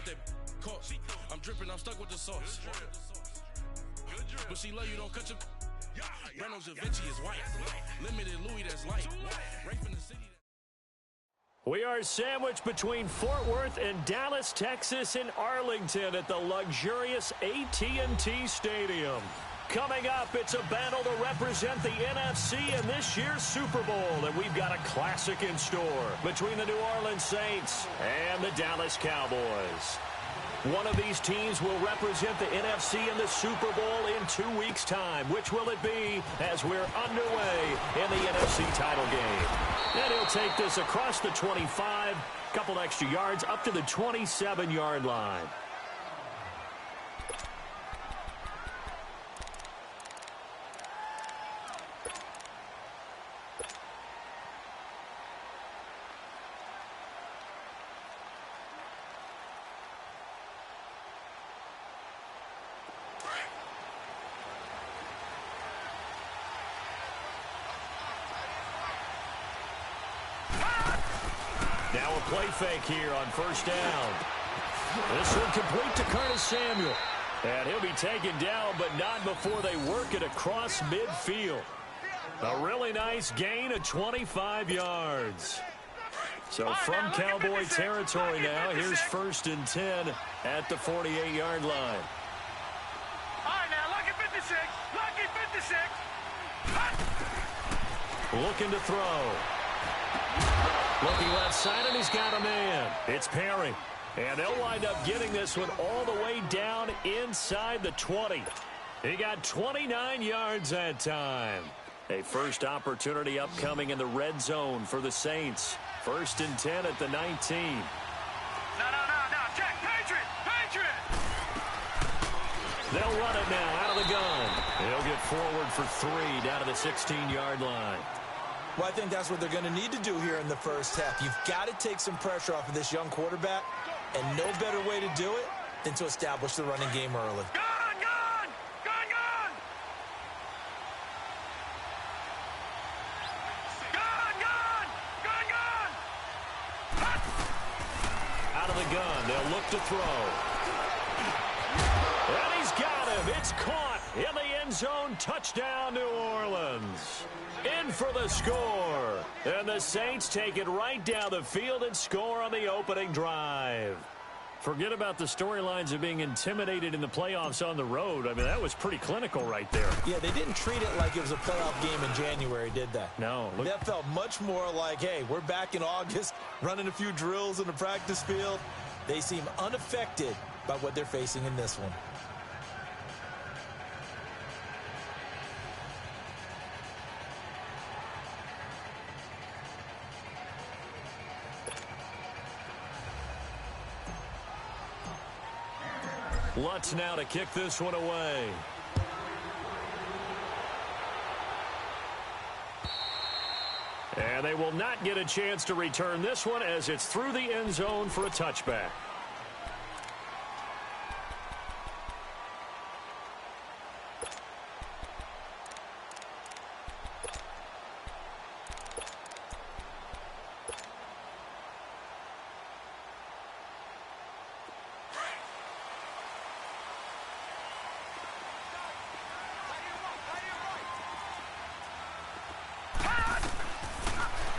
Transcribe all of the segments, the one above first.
thought that caught. I'm dripping, I'm stuck with the sauce. But she love you, don't cut your. Reynolds Da Vinci is white. Limited Louis, that's light. Right from the city. We are sandwiched between Fort Worth and Dallas, Texas, and Arlington at the luxurious AT&T Stadium. Coming up, it's a battle to represent the NFC in this year's Super Bowl, and we've got a classic in store between the New Orleans Saints and the Dallas Cowboys. One of these teams will represent the NFC in the Super Bowl in 2 weeks' time. Which will it be as we're underway in the NFC title game? And he'll take this across the 25, couple extra yards up to the 27-yard line. Now a play fake here on first down. This one complete to Curtis Samuel. And he'll be taken down, but not before they work it across midfield. A really nice gain of 25 yards. So from Cowboy territory now, here's 1st and 10 at the 48-yard line. All right, now, lucky 56. Lucky 56. Looking to throw. Looking left side, and he's got a man. It's Perry. And they'll wind up getting this one all the way down inside the 20. He got 29 yards that time. A first opportunity upcoming in the red zone for the Saints. 1st and 10 at the 19. No. Check. Patriot. They'll run it now out of the gun. He'll get forward for 3 down to the 16-yard line. Well, I think that's what they're going to need to do here in the first half. You've got to take some pressure off of this young quarterback, and no better way to do it than to establish the running game early. Gun! Out of the gun, they'll look to throw. And he's got him. It's caught in the end zone. Touchdown, New Orleans. In for the score. And the Saints take it right down the field and score on the opening drive. Forget about the storylines of being intimidated in the playoffs on the road. I mean, that was pretty clinical right there. Yeah, they didn't treat it like it was a playoff game in January, did they? No. That felt much more like, hey, we're back in August, running a few drills in the practice field. They seem unaffected by what they're facing in this one. Lutz now to kick this one away. And they will not get a chance to return this one as it's through the end zone for a touchback.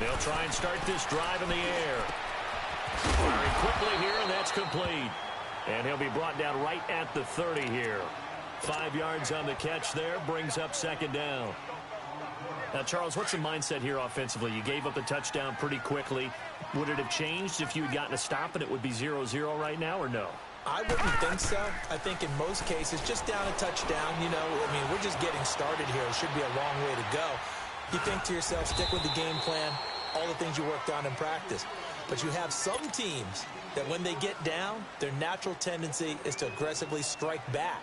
They'll try and start this drive in the air. Firing quickly here, and that's complete. And he'll be brought down right at the 30 here. 5 yards on the catch there, brings up 2nd down. Now, Charles, what's the mindset here offensively? You gave up the touchdown pretty quickly. Would it have changed if you had gotten a stop and it would be 0-0 right now, or no? I wouldn't think so. I think in most cases, just down a touchdown, you know, I mean, we're just getting started here. It should be a long way to go. You think to yourself, stick with the game plan, all the things you worked on in practice. But you have some teams that when they get down, their natural tendency is to aggressively strike back.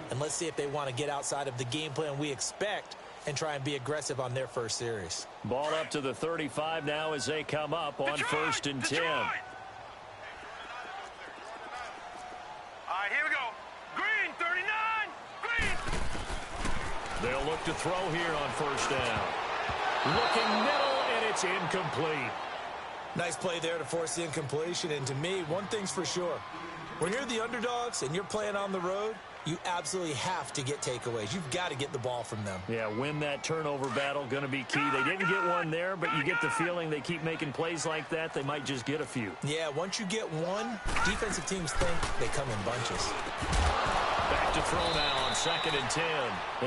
And let's see if they want to get outside of the game plan we expect and try and be aggressive on their first series. Ball up to the 35 now as they come up on Detroit, 1st and 10. Detroit. All right, here we go. Green, 39. Green. They'll look to throw here on 1st down. Looking middle, and it's incomplete. Nice play there to force the incompletion. And to me, one thing's for sure. When you're the underdogs and you're playing on the road, you absolutely have to get takeaways. You've got to get the ball from them. Yeah, win that turnover battle, going to be key. They didn't get one there, but you get the feeling they keep making plays like that, they might just get a few. Yeah, once you get one, defensive teams think they come in bunches. Back to throw now on 2nd and 10.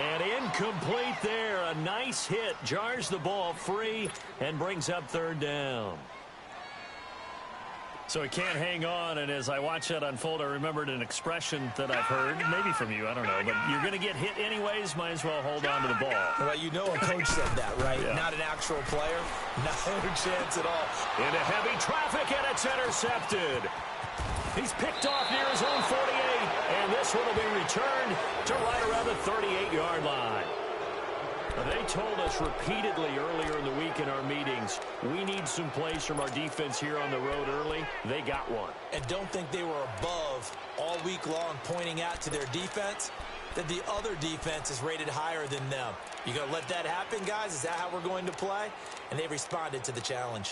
And incomplete there. A nice hit. Jars the ball free and brings up 3rd down. So he can't hang on, and as I watch that unfold, I remembered an expression that I've heard, maybe from you, I don't know, but you're going to get hit anyways, might as well hold on to the ball. Well, you know a coach said that, right? Yeah. Not an actual player. No chance at all. Into heavy traffic, and it's intercepted. He's picked off near his own 48, and this one will be returned to right around the 38-yard line. They told us repeatedly earlier in the week in our meetings, we need some plays from our defense here on the road early. They got one. And don't think they were above all week long pointing out to their defense that the other defense is rated higher than them. You going to let that happen, guys? Is that how we're going to play? And they responded to the challenge.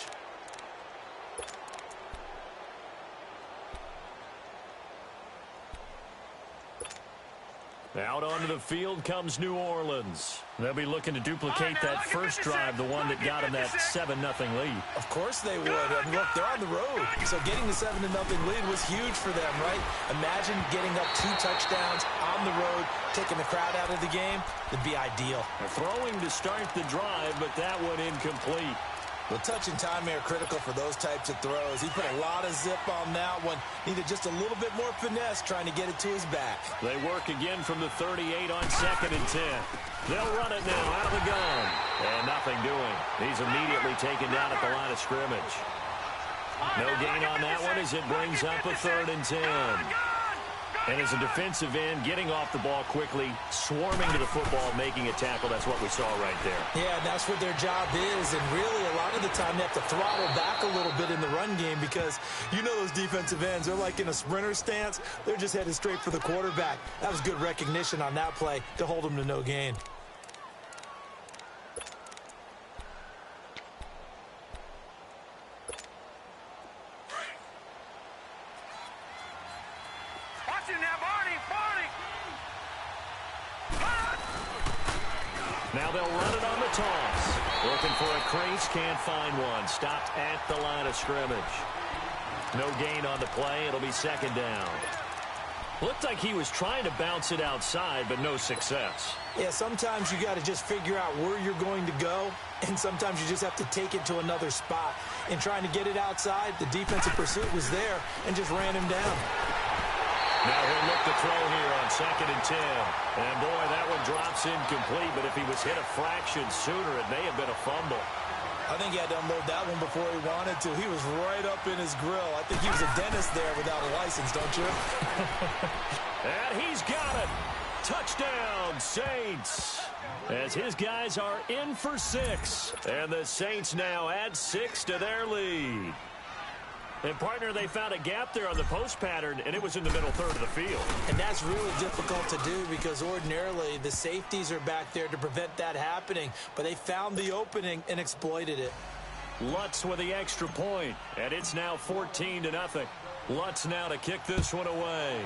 Out onto the field comes New Orleans. They'll be looking to duplicate that first drive, the one that got them that 7-0 lead. Of course they would. I mean, look, they're on the road. So getting the 7-0 lead was huge for them, right? Imagine getting up 2 touchdowns on the road, taking the crowd out of the game. It'd be ideal. Throwing to start the drive, but that one incomplete. Well, touch and timing are critical for those types of throws. He put a lot of zip on that one. Needed just a little bit more finesse trying to get it to his back. They work again from the 38 on 2nd and 10. They'll run it now out of the gun. And nothing doing. He's immediately taken down at the line of scrimmage. No gain on that one as it brings up a 3rd and 10. And as a defensive end, getting off the ball quickly, swarming to the football, making a tackle, that's what we saw right there. Yeah, that's what their job is. And really, a lot of the time, they have to throttle back a little bit in the run game because you know those defensive ends, they're like in a sprinter stance. They're just headed straight for the quarterback. That was good recognition on that play to hold them to no gain. Now they'll run it on the toss. Looking for a crease, can't find one. Stopped at the line of scrimmage. No gain on the play. It'll be 2nd down. Looked like he was trying to bounce it outside, but no success. Yeah, sometimes you got to just figure out where you're going to go, and sometimes you just have to take it to another spot. In trying to get it outside, the defensive pursuit was there and just ran him down. Now he'll look to throw here on 2nd and 10. And, boy, that one drops incomplete, but if he was hit a fraction sooner, it may have been a fumble. I think he had to unload that one before he wanted to. He was right up in his grill. I think he was a dentist there without a license, don't you? And he's got it. Touchdown, Saints. As his guys are in for 6. And the Saints now add 6 to their lead. And, partner, they found a gap there on the post pattern, and it was in the middle third of the field. And that's really difficult to do because ordinarily the safeties are back there to prevent that happening. But they found the opening and exploited it. Lutz with the extra point, and it's now 14-0. Lutz now to kick this one away.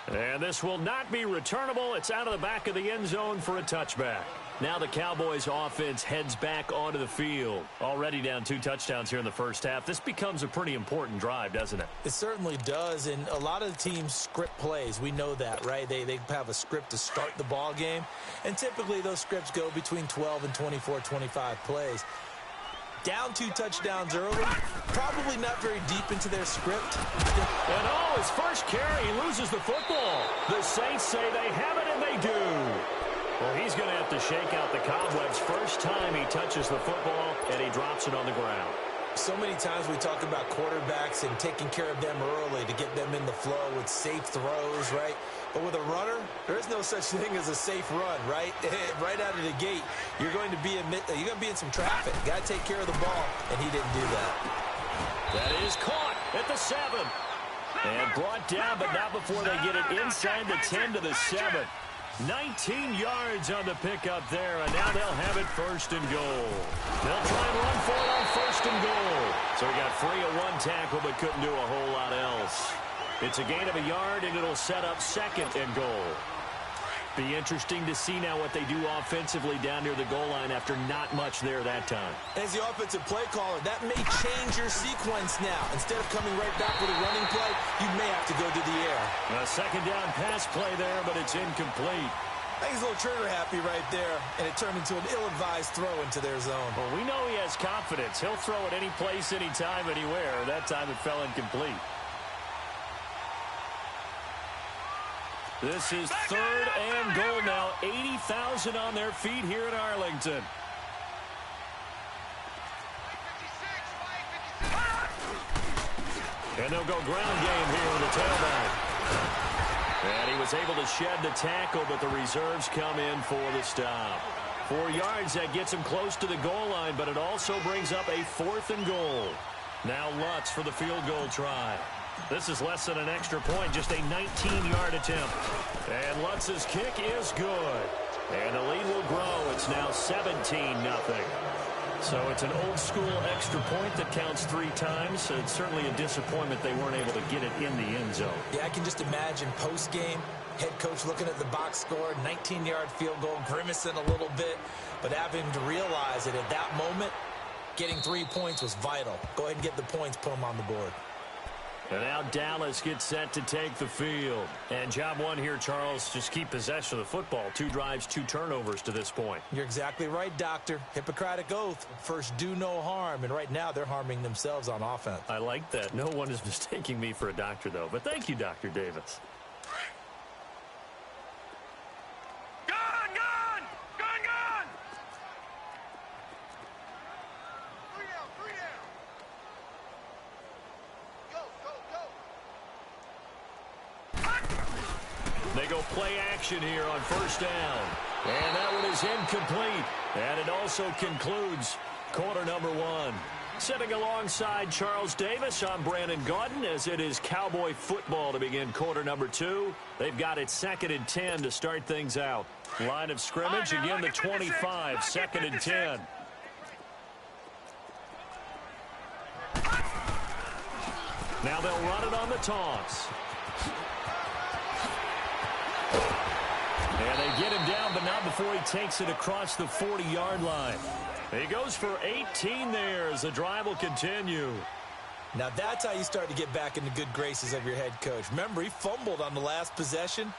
And this will not be returnable. It's out of the back of the end zone for a touchback. Now the Cowboys offense heads back onto the field. Already down 2 touchdowns here in the first half. This becomes a pretty important drive, doesn't it? It certainly does, and a lot of the teams script plays. We know that, right? They have a script to start the ball game, and typically those scripts go between 12 and 24, 25 plays. Down 2 touchdowns early, probably not very deep into their script. And his first carry, he loses the football. The Saints say they have it, and they do. Well, he's going to have to shake out the cobwebs. First time he touches the football, and he drops it on the ground. So many times we talk about quarterbacks and taking care of them early to get them in the flow with safe throws, right? But with a runner, there is no such thing as a safe run, right? Right out of the gate, you're going to be in some traffic. Got to take care of the ball, and he didn't do that. That is caught at the 7. And brought down, but not before they get it inside the 10 to the 7. 19 yards on the pickup there, and now they'll have it first and goal. They'll try and run for it on first and goal. So he got free of one tackle but couldn't do a whole lot else. It's a gain of a yard, and it'll set up second and goal. Be interesting to see now what they do offensively down near the goal line after not much there that time. As the offensive play caller, that may change your sequence now. Instead of coming right back with a running play, you may have to go to the air. A second down pass play there, but it's incomplete. I think he's a little trigger happy right there, and it turned into an ill-advised throw into their zone. Well, we know he has confidence. He'll throw it any place, anytime, anywhere. That time it fell incomplete. This is third and goal now. 80,000 on their feet here in Arlington. And they'll go ground game here with the tailback. And he was able to shed the tackle, but the reserves come in for the stop. 4 yards, that gets him close to the goal line, but it also brings up a 4th and goal. Now Lutz for the field goal try. This is less than an extra point, just a 19-yard attempt. And Lutz's kick is good. And the lead will grow. It's now 17-0. So it's an old-school extra point that counts 3 times. It's certainly a disappointment they weren't able to get it in the end zone. Yeah, I can just imagine post-game, head coach looking at the box score, 19-yard field goal, grimacing a little bit, but having to realize that at that moment, getting 3 points was vital. Go ahead and get the points, put them on the board. And now Dallas gets set to take the field. And job one here, Charles, just keep possession of the football. 2 drives, 2 turnovers to this point. You're exactly right, Doctor. Hippocratic oath. First, do no harm. And right now, they're harming themselves on offense. I like that. No one is mistaking me for a doctor, though. But thank you, Dr. Davis. They go play action here on first down. And that one is incomplete. And it also concludes quarter number 1. Sitting alongside Charles Davis, I'm Brandon Gaudin, as it is Cowboy football to begin quarter number 2. They've got it 2nd and 10 to start things out. Line of scrimmage, again the 25, 2nd and 10. Now they'll run it on the toss. And they get him down, but not before he takes it across the 40-yard line. He goes for 18 there as the drive will continue. Now that's how you start to get back in the good graces of your head coach. Remember, he fumbled on the last possession.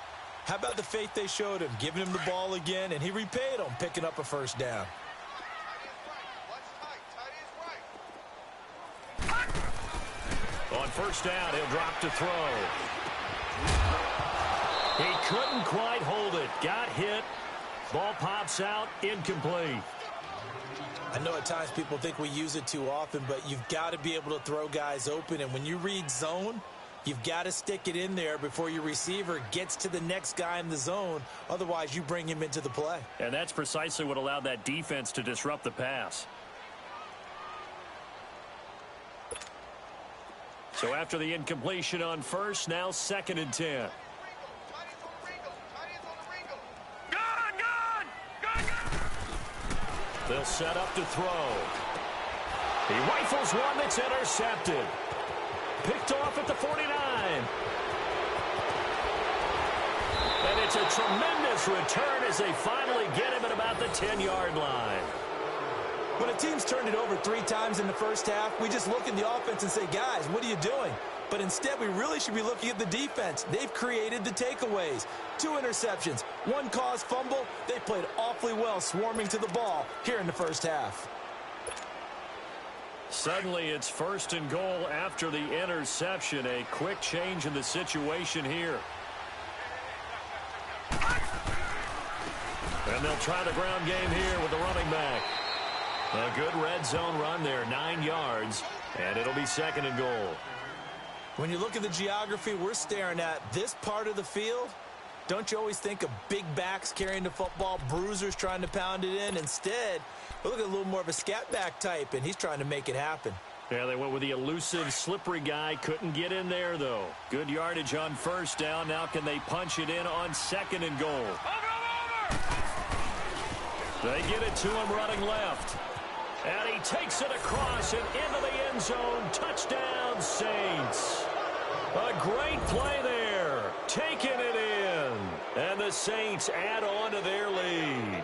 How about the faith they showed him, giving him the ball again, and he repaid them, picking up a first down. On first down, he'll drop to throw. He couldn't quite hold it. Got hit. Ball pops out. Incomplete. I know at times people think we use it too often, but you've got to be able to throw guys open. And when you read zone, you've got to stick it in there before your receiver gets to the next guy in the zone. Otherwise, you bring him into the play. And that's precisely what allowed that defense to disrupt the pass. So after the incompletion on first, now 2nd and 10. They'll set up to throw. He rifles one that's intercepted. Picked off at the 49. And it's a tremendous return as they finally get him at about the 10-yard line. When a team's turned it over 3 times in the first half, we just look at the offense and say, guys, what are you doing? But instead, we really should be looking at the defense. They've created the takeaways. 2 interceptions, 1 caused fumble. They played awfully well swarming to the ball here in the first half. Suddenly, it's 1st and goal after the interception. A quick change in the situation here. And they'll try the ground game here with the running back. A good red zone run there, 9 yards, and it'll be 2nd and goal. When you look at the geography we're staring at, this part of the field, don't you always think of big backs carrying the football, bruisers trying to pound it in? Instead, we look at a little more of a scat back type, and he's trying to make it happen. Yeah, they went with the elusive, slippery guy. Couldn't get in there, though. Good yardage on first down. Now can they punch it in on 2nd and goal? They get it to him running left. And he takes it across and into the end zone. Touchdown, Saints. A great play there. Taking it in. And the Saints add on to their lead.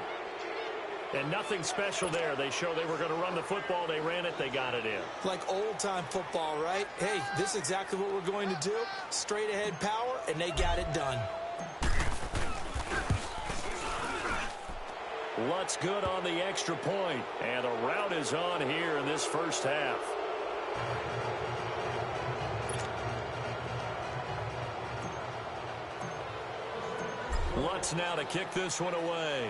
And nothing special there. They show they were going to run the football. They ran it. They got it in. Like old-time football, right? Hey, this is exactly what we're going to do. Straight-ahead power, and they got it done. What's good on the extra point? And the route is on here in this first half. Lutz now to kick this one away.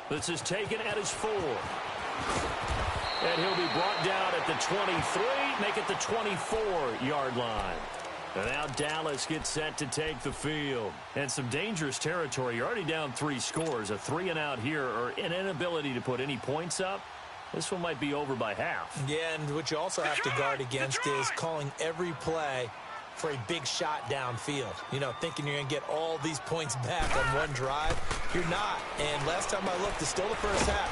This is taken at his 4. And he'll be brought down at the 23, make it the 24-yard line. And now Dallas gets set to take the field. And some dangerous territory. You're already down 3 scores. A 3-and-out here, or an inability to put any points up. This one might be over by half. Yeah, and what you also have to guard against is calling every play for a big shot downfield. You know, thinking you're going to get all these points back on one drive. You're not. And last time I looked, it's still the first half.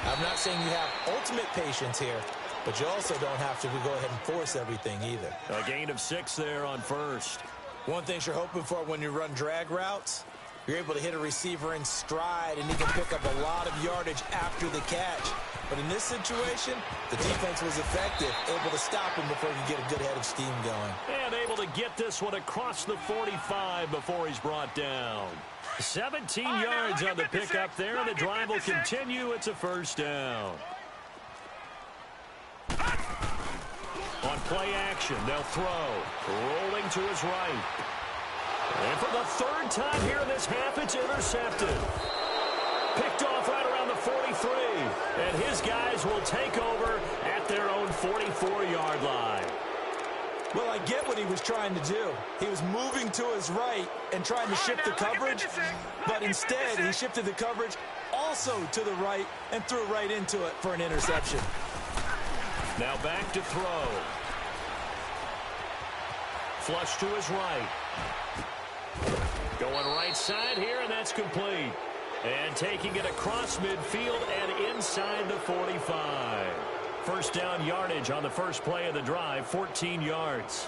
I'm not saying you have ultimate patience here, but you also don't have to go ahead and force everything either. A gain of 6 there on first. One thing you're hoping for when you run drag routes, you're able to hit a receiver in stride and you can pick up a lot of yardage after the catch. But in this situation, the defense was effective, able to stop him before he could get a good head of steam going. And able to get this one across the 45 before he's brought down. 17 yards on the pickup there, and the drive will continue. It's a first down. On play action, they'll throw. Rolling to his right. And for the 3rd time here in this half, it's intercepted. Picked off right around the 43. And his guys will take over at their own 44-yard line. Well, I get what he was trying to do. He was moving to his right and trying to shift the coverage, but instead he shifted the coverage also to the right and threw right into it for an interception. Now back to throw. Flush to his right. Going right side here, and that's complete. And taking it across midfield and inside the 45. First down yardage on the first play of the drive, 14 yards.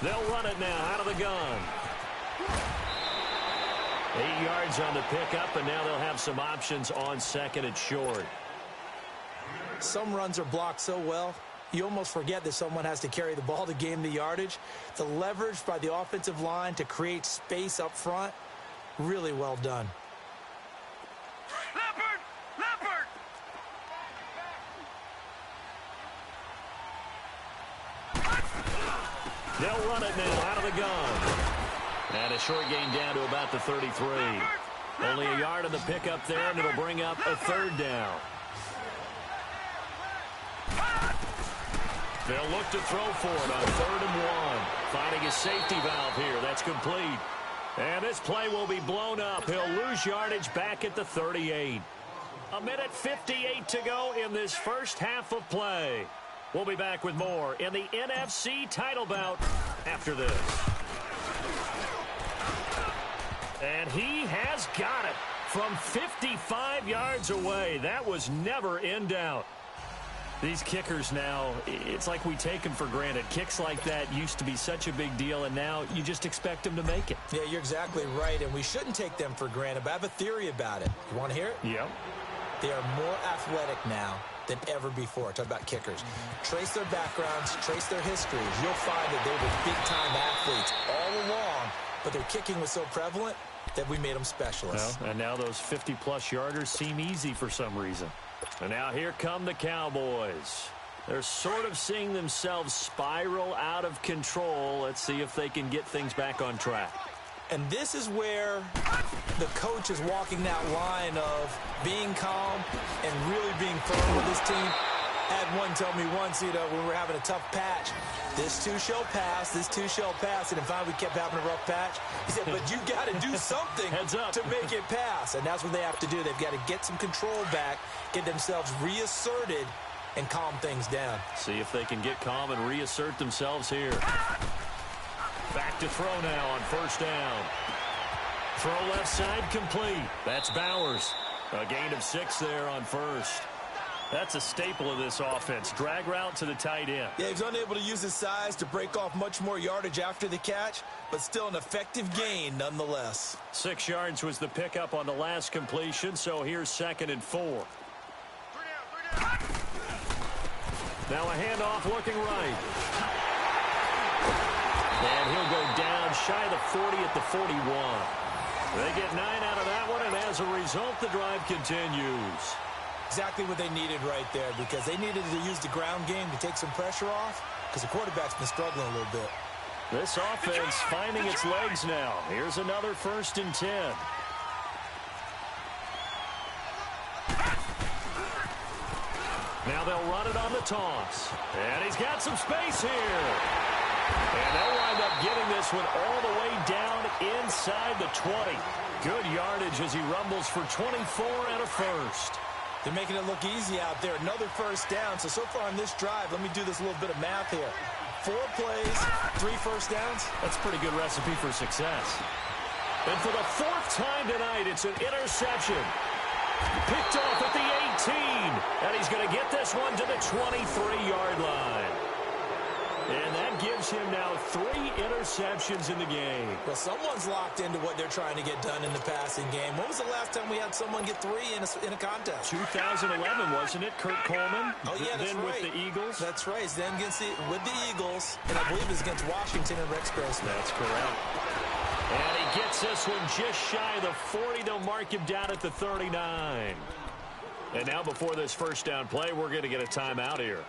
They'll run it now out of the gun. 8 yards on the pickup, and now they'll have some options on second and short. Some runs are blocked so well, you almost forget that someone has to carry the ball to gain the yardage. The leverage by the offensive line to create space up front, really well done. Leopard! They'll run it now out of the gun. And a short gain down to about the 33. Only a yard on the pickup there, and it'll bring up a 3rd down. They'll look to throw for it on 3rd and 1. Finding a safety valve here. That's complete. And this play will be blown up. He'll lose yardage back at the 38. 1:58 to go in this first half of play. We'll be back with more in the NFC title bout after this. And he has got it from 55 yards away. That was never in doubt. These kickers now, it's like we take them for granted. Kicks like that used to be such a big deal, and now you just expect them to make it. Yeah, you're exactly right, and we shouldn't take them for granted, but I have a theory about it. You want to hear it? Yep. They are more athletic now than ever before. Talk about kickers. Trace their backgrounds, trace their histories. You'll find that they were big-time athletes all along, but their kicking was so prevalent that we made them specialists. Well, and now those 50-plus yarders seem easy for some reason. And now here come the Cowboys. They're sort of seeing themselves spiral out of control. Let's see if they can get things back on track. And this is where the coach is walking that line of being calm and really being firm with his team. Had one tell me once, when we were having a tough patch, this too shall pass, this too shall pass, and if we kept having a rough patch, he said, but you got to do something to make it pass, and that's what they have to do. They've got to get some control back, get themselves reasserted, and calm things down. See if they can get calm and reassert themselves here. Back to throw now on first down. Throw left side complete. That's Bowers. A gain of 6 there on first. That's a staple of this offense. Drag route to the tight end. Yeah, he was unable to use his size to break off much more yardage after the catch, but still an effective gain nonetheless. 6 yards was the pickup on the last completion, so here's 2nd and 4. Now a handoff looking right. And he'll go down shy of the 40 at the 41. They get 9 out of that one, and as a result, the drive continues. Exactly what they needed right there, because they needed to use the ground game to take some pressure off, because the quarterback's been struggling a little bit. This offense finding its legs now. Here's another 1st and 10. Now they'll run it on the toss. And he's got some space here. And they'll wind up getting this one all the way down inside the 20. Good yardage as he rumbles for 24 and a first. They're making it look easy out there. Another first down. So far on this drive, let me do this little bit of math here. 4 plays, 3 first downs. That's a pretty good recipe for success. And for the 4th time tonight, it's an interception. Picked off at the 18. And he's going to get this one to the 23-yard line. And that gives him now 3 interceptions in the game. Well, someone's locked into what they're trying to get done in the passing game. When was the last time we had someone get 3 in a contest? 2011, wasn't it? Kurt Coleman? Oh, yeah, that's then right. With the Eagles? That's right. Then with the Eagles, and I believe it was against Washington and Rex Grossman. That's correct. And he gets this one just shy of the 40. They'll mark him down at the 39. And now before this first down play, we're going to get a timeout here,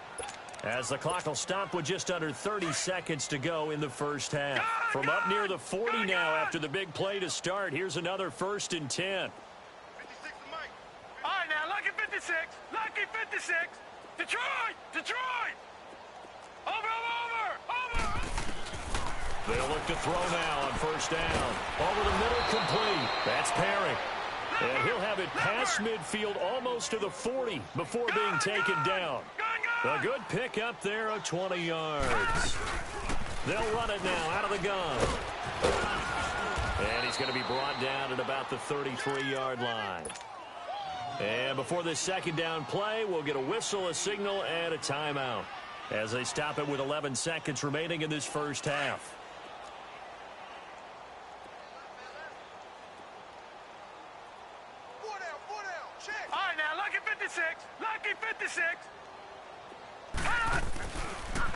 as the clock will stop with just under 30 seconds to go in the first half. From up near the 40 now after the big play to start, here's another 1st and 10. 56 All right, now, lucky 56. Lucky 56. Detroit! Detroit! Over! They'll look to throw now on first down. Over the middle, complete. That's Perry. And he'll have it past midfield almost to the 40 before being taken down. A good pickup there of 20 yards. They'll run it now out of the gun. And he's going to be brought down at about the 33-yard line. And before this second down play, we'll get a whistle, a signal, and a timeout, as they stop it with 11 seconds remaining in this first half. All right, now, lucky 56. Lucky 56.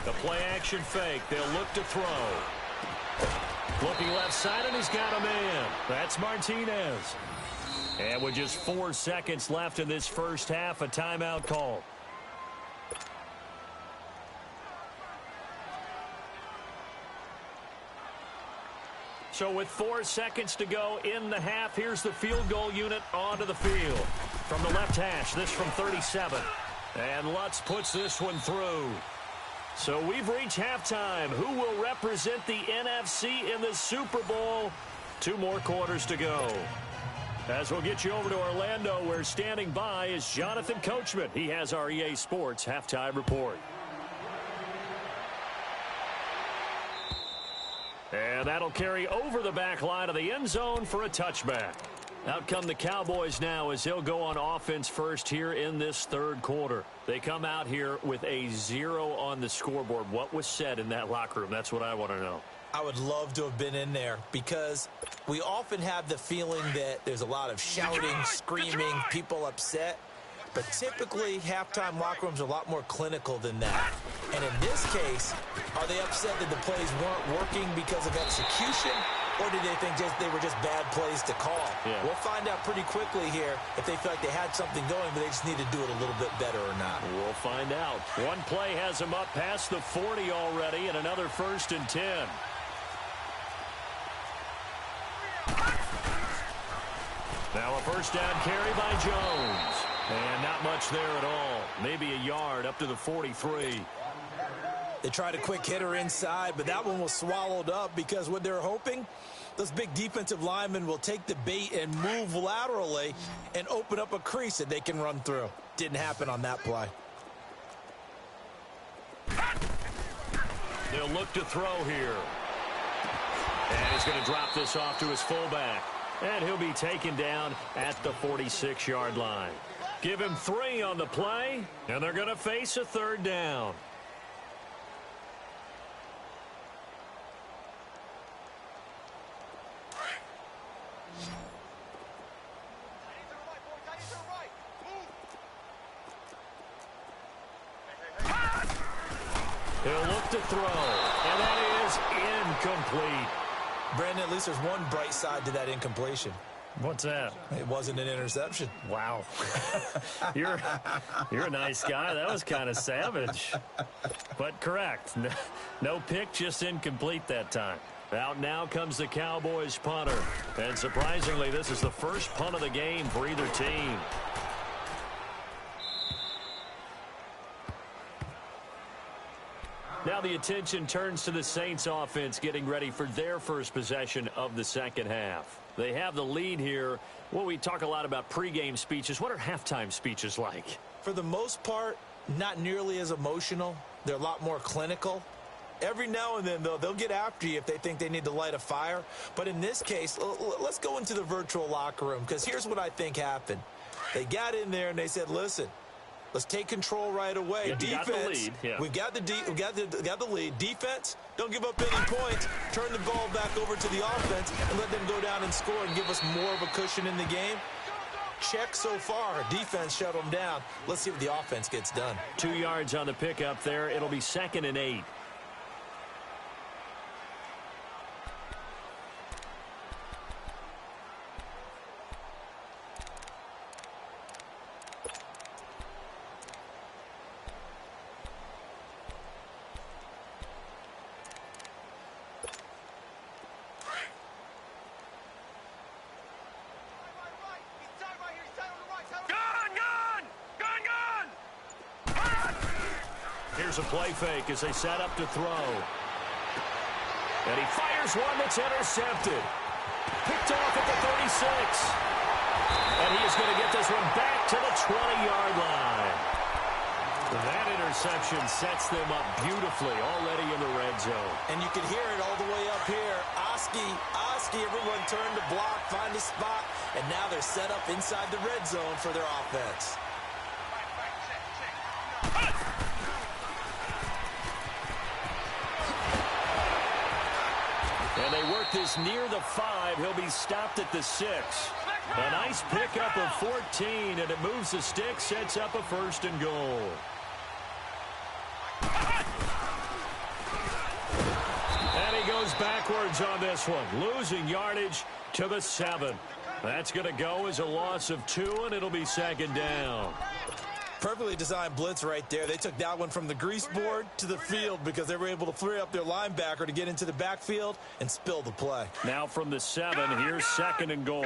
The play action fake. They'll look to throw. Looking left side, and he's got a man. That's Martinez. And with just 4 seconds left in this first half, a timeout call. So with 4 seconds to go in the half, here's the field goal unit onto the field. From the left hash, this from 37. And Lutz puts this one through. So we've reached halftime. Who will represent the NFC in the Super Bowl? 2 more quarters to go. As we'll get you over to Orlando, where standing by is Jonathan Coachman. He has our EA Sports halftime report. And that'll carry over the back line of the end zone for a touchback. Out come the Cowboys now as they'll go on offense first here in this third quarter. They come out here with a 0 on the scoreboard. What was said in that locker room? That's what I want to know. I would love to have been in there, because we often have the feeling that there's a lot of shouting, screaming, people upset. But typically, halftime locker rooms are a lot more clinical than that. And in this case, are they upset that the plays weren't working because of execution, or did they think they were just bad plays to call? Yeah. We'll find out pretty quickly here if they feel like they had something going, but they just need to do it a little bit better or not. We'll find out. One play has them up past the 40 already, and another 1st and 10. Now a first down carry by Jones. And not much there at all. Maybe a yard up to the 43. They tried a quick hitter inside, but that one was swallowed up because what they're hoping, those big defensive linemen will take the bait and move laterally and open up a crease that they can run through. Didn't happen on that play. They'll look to throw here. And he's going to drop this off to his fullback. And he'll be taken down at the 46-yard line. Give him 3 on the play, and they're going to face a third down. He'll look to throw, and that is incomplete. Brandon, at least there's one bright side to that incompletion. What's that? It wasn't an interception. Wow. You're a nice guy. That was kind of savage. But correct. No pick, just incomplete that time. Out now comes the Cowboys punter. And surprisingly, this is the first punt of the game for either team. Now the attention turns to the Saints offense getting ready for their first possession of the second half. They have the lead here. Well, we talk a lot about pregame speeches. What are halftime speeches like? For the most part, not nearly as emotional. They're a lot more clinical. Every now and then, though, they'll get after you if they think they need to light a fire. But in this case, let's go into the virtual locker room, because here's what I think happened. They got in there and they said, listen, let's take control right away. Yeah, defense, we've got the lead. Defense, don't give up any points. Turn the ball back over to the offense and let them go down and score and give us more of a cushion in the game. Check so far. Defense shut them down. Let's see what the offense gets done. 2 yards on the pickup there. It'll be 2nd and 8. Here's a play fake as they set up to throw. And he fires one that's intercepted. Picked off at the 36. And he is going to get this one back to the 20-yard line. That interception sets them up beautifully already in the red zone. And you can hear it all the way up here. Oski, everyone turned to block, find a spot, and now they're set up inside the red zone for their offense. And they work this near the 5. He'll be stopped at the 6. A nice pickup of 14, and it moves the stick, sets up a 1st and goal. And he goes backwards on this one, losing yardage to the 7. That's going to go as a loss of 2, and it'll be 2nd down. Perfectly designed blitz right there. They took that one from the grease board to the field because they were able to free up their linebacker to get into the backfield and spill the play. Now from the 7, here's 2nd and goal.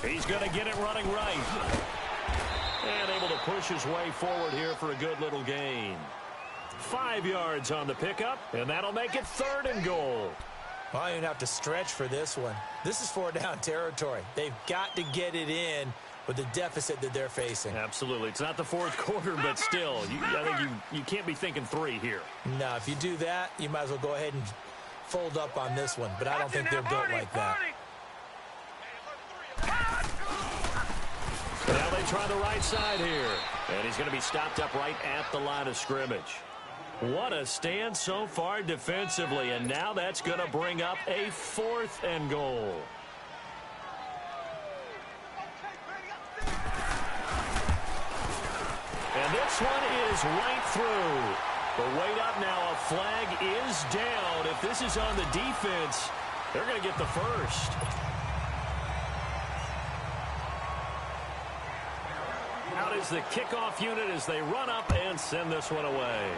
He's going to get it running right. And able to push his way forward here for a good little gain. 5 yards on the pickup, and that'll make it 3rd and goal. Well, I don't even have to stretch for this one. This is 4-down territory. They've got to get it in with the deficit that they're facing. Absolutely. It's not the 4th quarter, but still, I think you can't be thinking 3 here. No, if you do that, you might as well go ahead and fold up on this one, but I don't think they're built like that. Now they try the right side here, and he's going to be stopped up right at the line of scrimmage. What a stand so far defensively, and now that's going to bring up a 4th and goal. And this one is right through. But wait up now, a flag is down. If this is on the defense, they're going to get the 1st. Out is the kickoff unit as they run up and send this one away.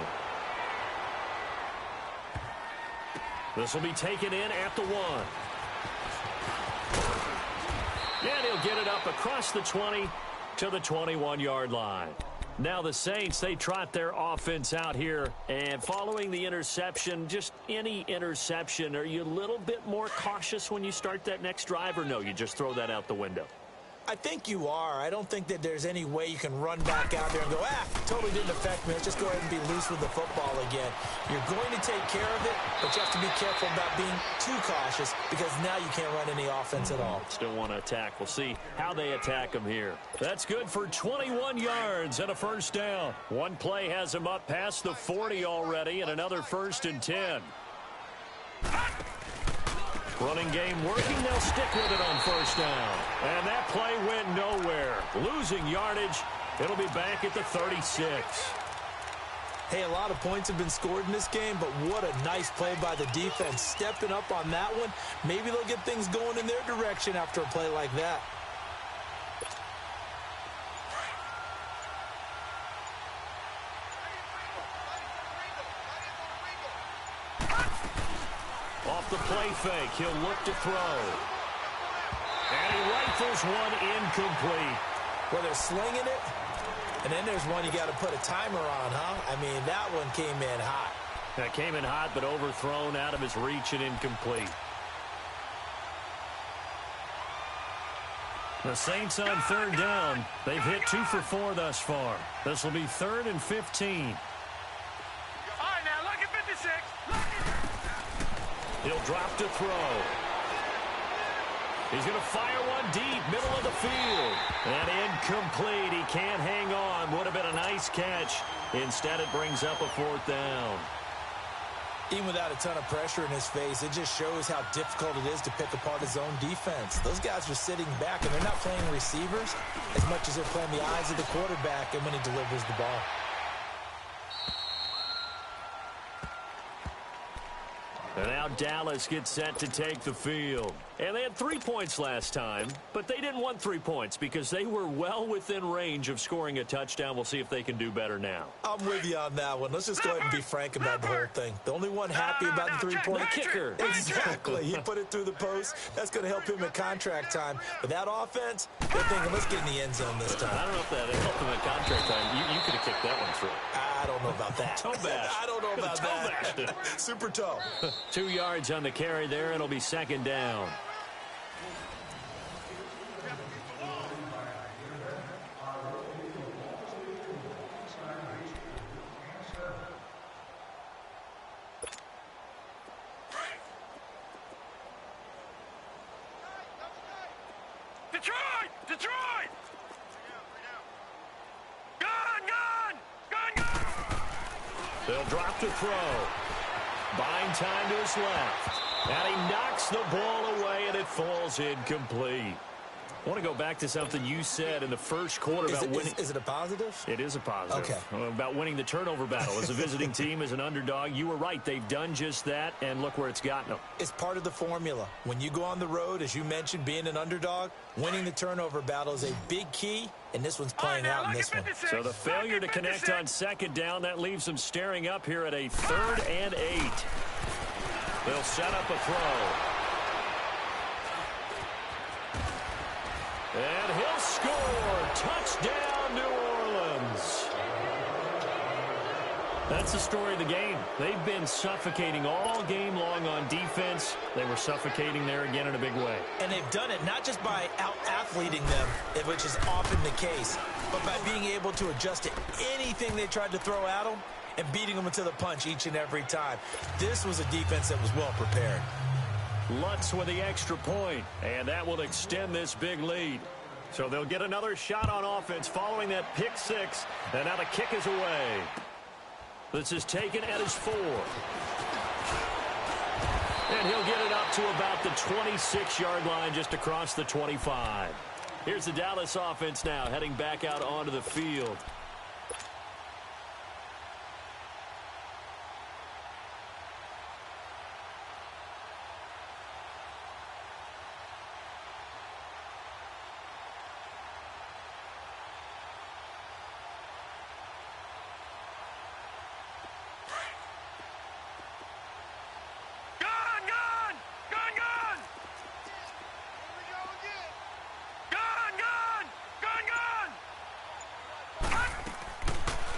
This will be taken in at the 1. And he'll get it up across the 20 to the 21-yard line. Now the Saints, they trot their offense out here. And following the interception, just any interception, are you a little bit more cautious when you start that next drive, or no, you just throw that out the window? I think you are. I don't think that there's any way you can run back out there and go, totally didn't affect me. Let's just go ahead and be loose with the football again. You're going to take care of it, but you have to be careful about being too cautious because now you can't run any offense at all. Still want to attack. We'll see how they attack him here. That's good for 21 yards and a first down. One play has him up past the 40 already, and another 1st and 10. Running game working. They'll stick with it on first down. And that play went nowhere. Losing yardage. It'll be back at the 36. Hey, a lot of points have been scored in this game, but what a nice play by the defense. Stepping up on that one. Maybe they'll get things going in their direction after a play like that. Off the play fake, he'll look to throw. And he rifles one incomplete. Well, they're slinging it, and then there's one you got to put a timer on, huh? I mean, that one came in hot. That came in hot, but overthrown out of his reach and incomplete. The Saints on third down. They've hit 2 for 4 thus far. This will be 3rd and 15. All right, now, look at 56. He'll drop to throw. He's going to fire one deep, middle of the field. And incomplete. He can't hang on. Would have been a nice catch. Instead, it brings up a 4th down. Even without a ton of pressure in his face, it just shows how difficult it is to pick apart his own defense. Those guys are sitting back, and they're not playing receivers as much as they're playing the eyes of the quarterback and when he delivers the ball. And now Dallas gets set to take the field. And they had 3 points last time, but they didn't want 3 points because they were well within range of scoring a touchdown. We'll see if they can do better now. I'm with you on that one. Let's just go ahead and be frank about the whole thing. The only one happy about the 3-point kicker. Exactly. He put it through the post. That's going to help him in contract time. But that offense, they're thinking, let's get in the end zone this time. I don't know if that helped him in contract time. You could have kicked that one through. I don't know about that. Toe bash. I don't know about toe that. Super toe. 2 yards on the carry there, and it'll be 2nd down. Detroit! Detroit! Gun! They'll drop to throw. Buying time to his left. And he knocks the ball away, and it falls incomplete. I want to go back to something you said in the first quarter about winning. Is it a positive? It is a positive. Okay. About winning the turnover battle. As a visiting team, as an underdog, you were right. They've done just that, and look where it's gotten them. It's part of the formula. When you go on the road, as you mentioned, being an underdog, winning the turnover battle is a big key, and this one's playing out in this one. So the failure to connect on 2nd down, that leaves them staring up here at a 3rd and 8. They'll set up a throw. And he'll score. Touchdown, New Orleans. That's the story of the game. They've been suffocating all game long on defense. They were suffocating there again in a big way. And they've done it not just by out-athleting them, which is often the case, but by being able to adjust to anything they tried to throw at them and beating them into the punch each and every time. This was a defense that was well prepared. Lutz with the extra point, and that will extend this big lead. So they'll get another shot on offense following that pick 6, and now the kick is away. This is taken at his 4. And he'll get it up to about the 26-yard line, just across the 25. Here's the Dallas offense now, heading back out onto the field.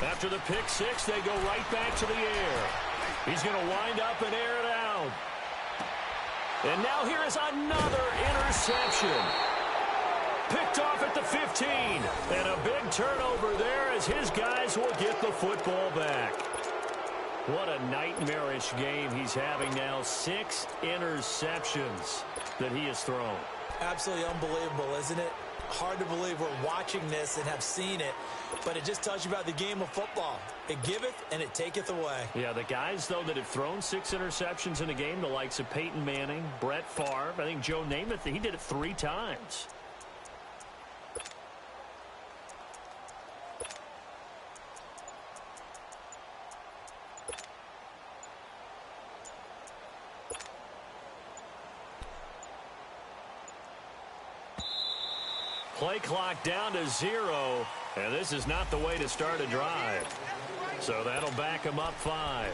After the pick six, they go right back to the air. He's going to wind up and air it out. And now here is another interception. Picked off at the 15. And a big turnover there as his guys will get the football back. What a nightmarish game he's having now. 6 interceptions that he has thrown. Absolutely unbelievable, isn't it? Hard to believe we're watching this and have seen it, but it just tells you about the game of football. It giveth and it taketh away. Yeah, the guys, though, that have thrown 6 interceptions in a game, the likes of Peyton Manning, Brett Favre, I think Joe Namath, he did it 3 times. Play clock down to 0, and this is not the way to start a drive. So that'll back him up 5.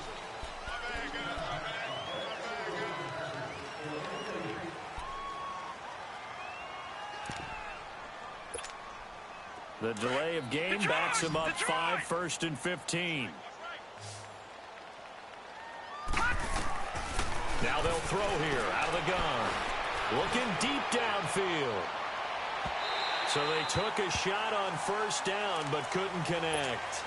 The delay of game backs him up 5, 1st and 15. Now they'll throw here out of the gun. Looking deep downfield. So they took a shot on 1st down, but couldn't connect.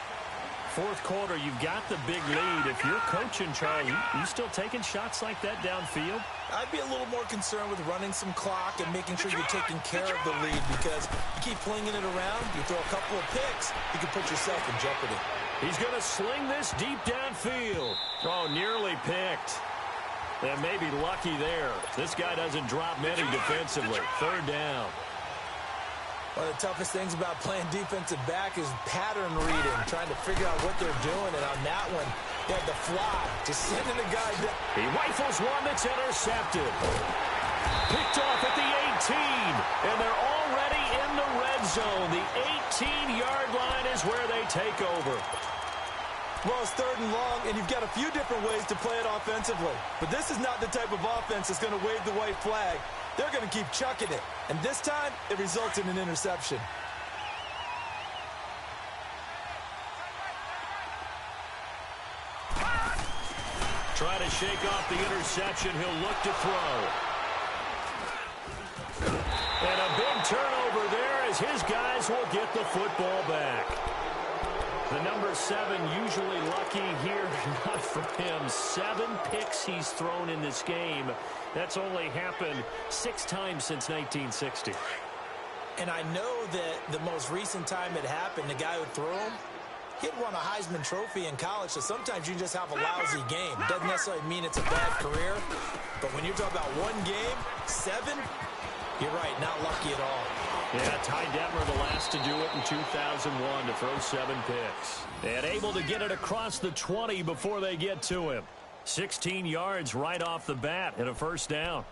4th quarter, you've got the big lead. If you're coaching, Charlie, you still taking shots like that downfield? I'd be a little more concerned with running some clock and making sure you're taking care of the lead, because you keep flinging it around, you throw a couple of picks, you can put yourself in jeopardy. He's going to sling this deep downfield. Oh, nearly picked. And maybe lucky there. This guy doesn't drop many defensively. 3rd down. One of the toughest things about playing defensive back is pattern reading, trying to figure out what they're doing. And on that one, they had the fly, just sending a guy down. He rifles one that's intercepted. Picked off at the 18, and they're already in the red zone. The 18-yard line is where they take over. Well, it's 3rd and long, and you've got a few different ways to play it offensively. But this is not the type of offense that's going to wave the white flag. They're going to keep chucking it. And this time, it results in an interception. Try to shake off the interception. He'll look to throw. And a big turnover there as his guys will get the football back. The number 7 usually lucky here, not for him. 7 picks he's thrown in this game. That's only happened 6 times since 1960. And I know that the most recent time it happened, the guy who threw him, he'd won a Heisman Trophy in college, so sometimes you just have a lousy game. Doesn't necessarily mean it's a bad career, but when you're talking about one game, 7, you're right, not lucky at all. Yeah, Ty Detmer, the last to do it in 2001 to throw 7 picks. And able to get it across the 20 before they get to him. 16 yards right off the bat and a 1st down.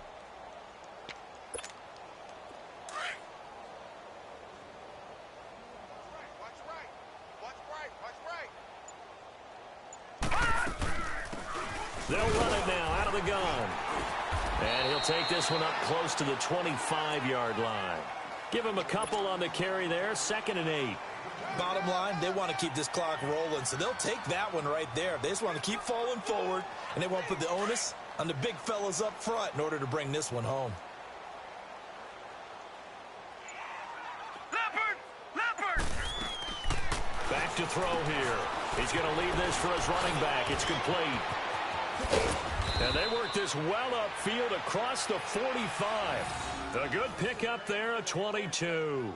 They'll run it now out of the gun. And he'll take this one up close to the 25-yard line. Give him a couple on the carry there. 2nd and 8. Bottom line, they want to keep this clock rolling, so they'll take that one right there. They just want to keep falling forward, and they won't put the onus on the big fellas up front in order to bring this one home. Leopard! Back to throw here. He's going to leave this for his running back. It's complete. And they work this well upfield across the 45. A good pickup there at 22.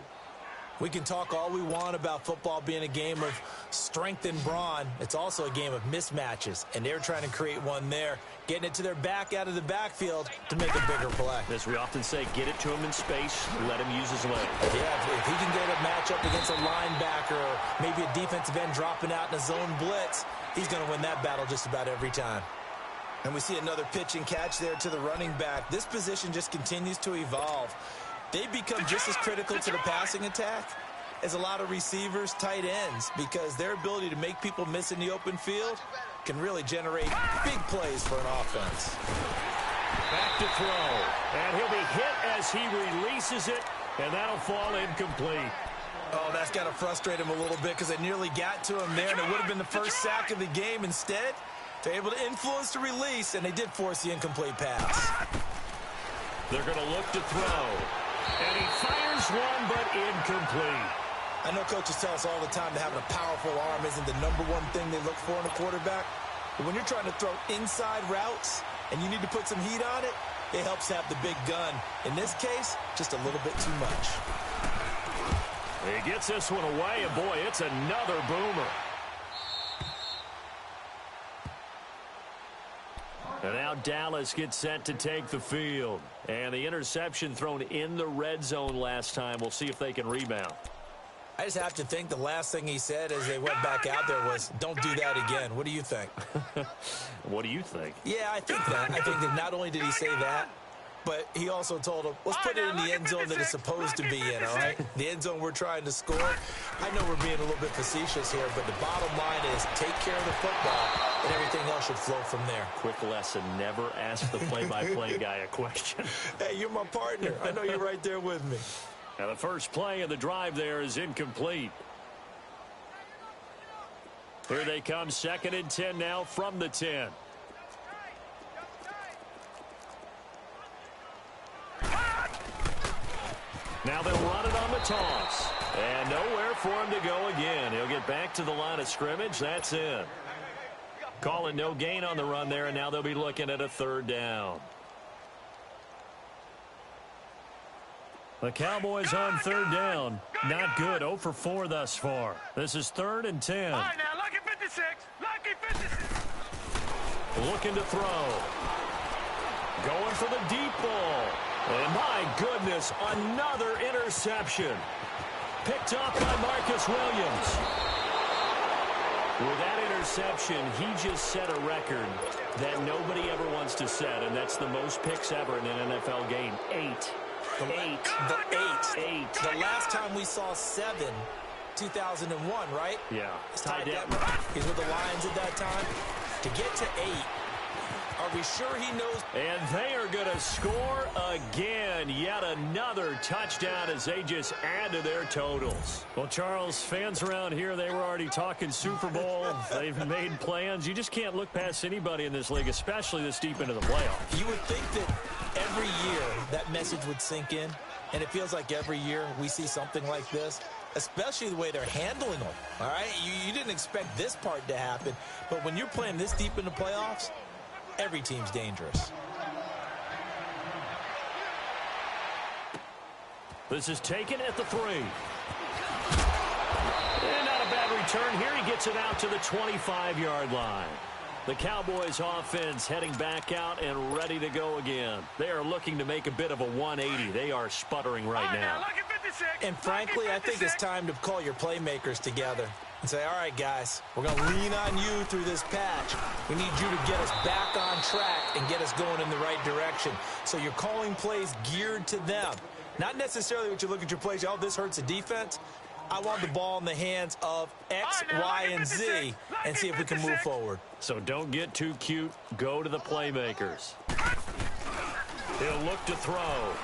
We can talk all we want about football being a game of strength and brawn. It's also a game of mismatches, and they're trying to create one there, getting it to their back out of the backfield to make a bigger play. As we often say, get it to him in space, let him use his leg. Yeah, if he can get a matchup against a linebacker or maybe a defensive end dropping out in a zone blitz, he's going to win that battle just about every time. And we see another pitch and catch there to the running back. This position just continues to evolve. They become just as critical to the passing attack as a lot of receivers, tight ends, because their ability to make people miss in the open field can really generate big plays for an offense. Back to throw. And he'll be hit as he releases it, and that'll fall incomplete. Oh, that's got to frustrate him a little bit because they nearly got to him there, and it would have been the first sack of the game. Instead, they're able to influence the release, and they did force the incomplete pass. They're going to look to throw. And he fires one, but incomplete. I know coaches tell us all the time that having a powerful arm isn't the #1 thing they look for in a quarterback. But when you're trying to throw inside routes and you need to put some heat on it, it helps have the big gun. In this case, just a little bit too much. He gets this one away, and boy, it's another boomer. And now Dallas gets set to take the field. And the interception thrown in the red zone last time. We'll see if they can rebound. I just have to think the last thing he said as they went back out there was, don't do that again. What do you think? What do you think? Yeah, I think that. I think that not only did he say that, but he also told him, let's put it in the end zone that it's supposed to be in, all right? The end zone we're trying to score. I know we're being a little bit facetious here, but the bottom line is take care of the football, and everything else should flow from there. Quick lesson, never ask the play-by-play guy a question. Hey, you're my partner. I know you're right there with me. Now the first play of the drive there is incomplete. Here they come, 2nd and 10 now from the 10. Now they'll run it on the toss. And nowhere for him to go again. He'll get back to the line of scrimmage. That's in. Calling no gain on the run there, and now they'll be looking at a 3rd down. The Cowboys on 3rd down. Not good. 0 for 4 thus far. This is 3rd and 10. All right, now, lucky 56. Lucky 56. Looking to throw. Going for the deep ball. And my goodness, another interception. Picked off by Marcus Williams. With that interception, he just set a record that nobody ever wants to set, and that's the most picks ever in an NFL game. 8. The last time we saw 7, 2001, right? Yeah. Ty Detmer. He's with the Lions at that time. To get to 8, are we sure he knows? And they are going to score again. Yet another touchdown as they just add to their totals. Well, Charles, fans around here, they were already talking Super Bowl. They've made plans. You just can't look past anybody in this league, especially this deep into the playoffs. You would think that every year that message would sink in, and it feels like every year we see something like this, especially the way they're handling them. All right, you didn't expect this part to happen, but when you're playing this deep in the playoffs, every team's dangerous. This is taken at the 3. And not a bad return here. He gets it out to the 25-yard line. The Cowboys offense heading back out and ready to go again. They are looking to make a bit of a 180. They are sputtering right now. And frankly, I think it's time to call your playmakers together and say, all right, guys, we're going to lean on you through this patch. We need you to get us back on track and get us going in the right direction. So you're calling plays geared to them. Not necessarily what you look at your plays, oh, this hurts the defense. I want the ball in the hands of X, Y, and Z and see if we can move forward. So don't get too cute. Go to the playmakers. He'll look to throw.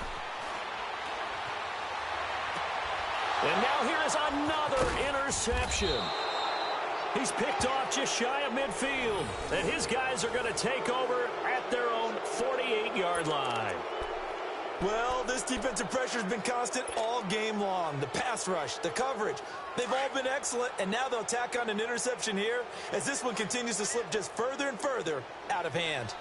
And now here is another interception. He's picked off just shy of midfield. And his guys are going to take over at their own 48-yard line. Well, this defensive pressure has been constant all game long. The pass rush, the coverage, they've all been excellent, and now they'll tack on an interception here as this one continues to slip just further and further out of hand.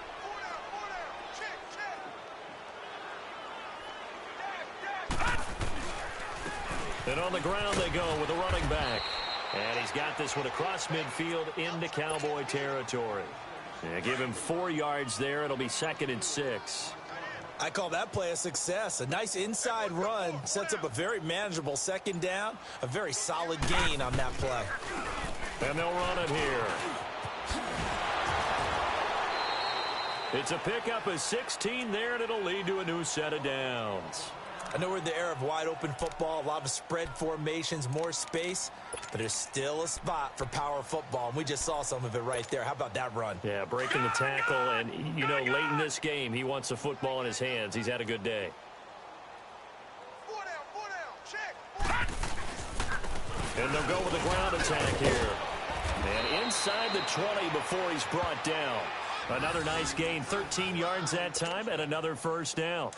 And on the ground they go with a running back. And he's got this one across midfield into Cowboy territory. Yeah, give him 4 yards there. It'll be 2nd and 6. I call that play a success. A nice inside run sets up a very manageable 2nd down. A very solid gain on that play. And they'll run it here. It's a pickup of 16 there, and it'll lead to a new set of downs. I know we're in the era of wide-open football, a lot of spread formations, more space, but there's still a spot for power football, and we just saw some of it right there. How about that run? Yeah, breaking the tackle, and, you know, late in this game, he wants the football in his hands. He's had a good day. And they'll go with a ground attack here. And inside the 20 before he's brought down. Another nice gain, 13 yards that time, and another first down.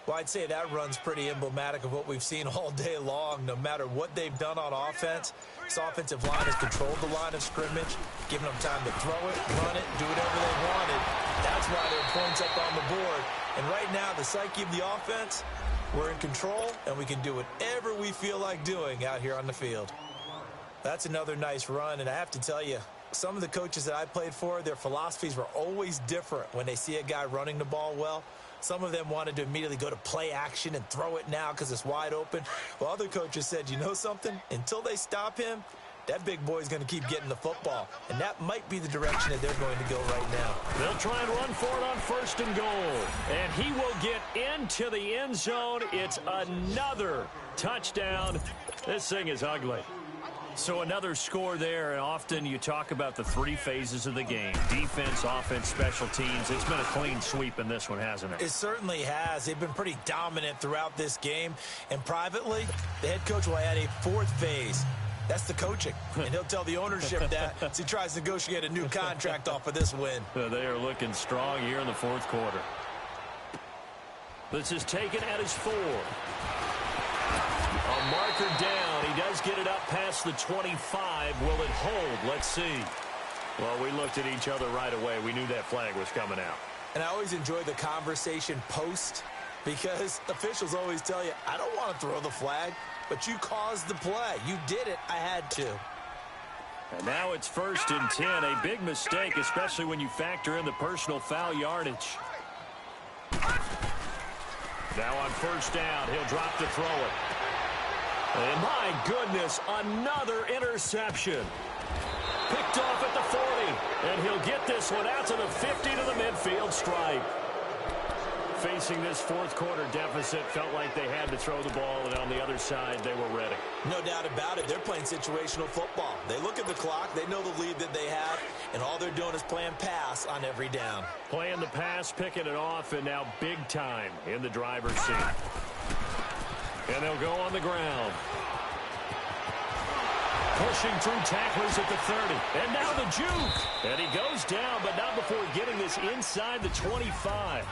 Well, I'd say that run's pretty emblematic of what we've seen all day long. No matter what they've done on offense, this offensive line has controlled the line of scrimmage, giving them time to throw it, run it, do whatever they wanted. That's why there are points up on the board. And right now, the psyche of the offense, we're in control, and we can do whatever we feel like doing out here on the field. That's another nice run, and I have to tell you, some of the coaches that I played for, their philosophies were always different when they see a guy running the ball well. Some of them wanted to immediately go to play action and throw it now because it's wide open. Well, other coaches said, you know something? Until they stop him, that big boy's going to keep getting the football. And that might be the direction that they're going to go right now. They'll try and run for it on 1st and goal. And he will get into the end zone. It's another touchdown. This thing is ugly. So another score there, and often you talk about the 3 phases of the game. Defense, offense, special teams. It's been a clean sweep in this one, hasn't it? It certainly has. They've been pretty dominant throughout this game. And privately, the head coach will add a 4th phase. That's the coaching. And he'll tell the ownership that as he tries to negotiate a new contract off of this win. They are looking strong here in the 4th quarter. This is taken at his 4. A marker down. He does get it up past the 25. Will it hold? Let's see. Well, we looked at each other right away. We knew that flag was coming out. And I always enjoy the conversation post because officials always tell you, I don't want to throw the flag, but you caused the play. You did it. I had to. And now it's 1st and 10. A big mistake, especially when you factor in the personal foul yardage. Now on 1st down, he'll drop to throw it. And my goodness, another interception. Picked off at the 40. And he'll get this one out to the 50 to the midfield stripe. Facing this 4th quarter deficit, felt like they had to throw the ball, and on the other side, they were ready. No doubt about it. They're playing situational football. They look at the clock. They know the lead that they have, and all they're doing is playing pass on every down. Playing the pass, picking it off, and now big time in the driver's seat. And they'll go on the ground. Pushing through tacklers at the 30. And now the juke. And he goes down, but not before getting this inside the 25.